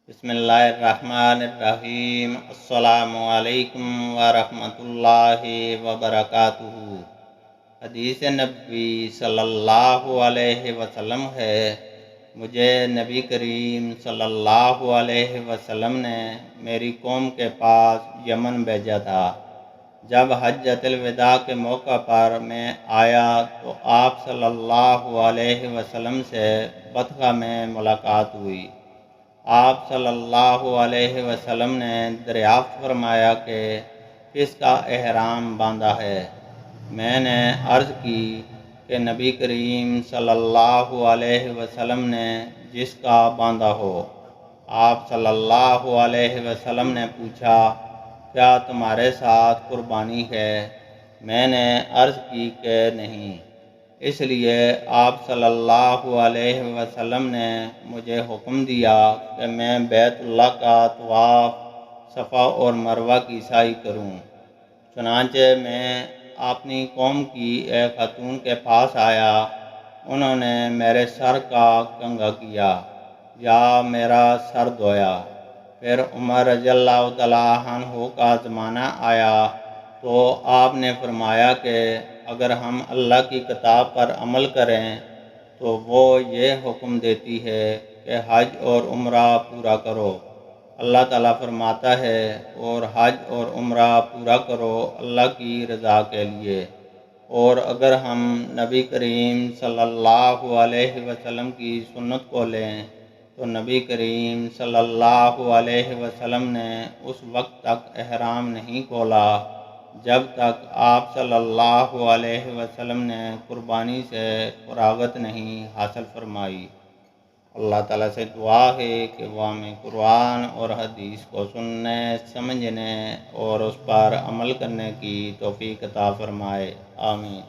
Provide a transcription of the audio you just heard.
بسم اللہ الرحمن الرحیم۔ السلام علیکم ورحمۃ اللہ وبرکاتہ۔ حدیث نبی صلی اللہ علیہ وسلم ہے، مجھے نبی کریم صلی اللہ علیہ وسلم نے میری قوم کے پاس یمن بھیجا تھا۔ جب حجۃ الوداع کے موقع پر میں آیا تو آپ صلی اللہ علیہ وسلم سے بطحہ میں ملاقات ہوئی۔ آپ صلی اللہ علیہ وسلم نے دریافت فرمایا کہ کس کا احرام باندھا ہے۔ میں نے عرض کی کہ نبی کریم صلی اللہ علیہ وسلم نے جس کا باندھا ہو۔ آپ صلی اللہ علیہ وسلم نے پوچھا، کیا تمہارے ساتھ قربانی ہے؟ میں نے عرض کی کہ نہیں۔ اس لیے آپ صلی اللہ علیہ وسلم نے مجھے حکم دیا کہ میں بیت اللہ کا طواف، صفا اور مروہ کی سعی کروں۔ چنانچہ میں اپنی قوم کی ایک خاتون کے پاس آیا۔ انہوں نے میرے سر کا کنگھا کیا یا میرا سر دھویا۔ پھر عمر رضی اللہ تعالیٰ عنہ کا زمانہ آیا تو آپ نے فرمایا کہ اگر ہم اللہ کی کتاب پر عمل کریں تو وہ یہ حکم دیتی ہے کہ حج اور عمرہ پورا کرو۔ اللہ تعالیٰ فرماتا ہے، اور حج اور عمرہ پورا کرو اللہ کی رضا کے لیے۔ اور اگر ہم نبی کریم صلی اللہ علیہ وسلم کی سنت کو لیں تو نبی کریم صلی اللہ علیہ وسلم نے اس وقت تک احرام نہیں کھولا جب تک آپ صلی اللہ علیہ وسلم نے قربانی سے فراغت نہیں حاصل فرمائی۔ اللہ تعالیٰ سے دعا ہے کہ وہ ہمیں قرآن اور حدیث کو سننے، سمجھنے اور اس پر عمل کرنے کی توفیق عطا فرمائے۔ آمین۔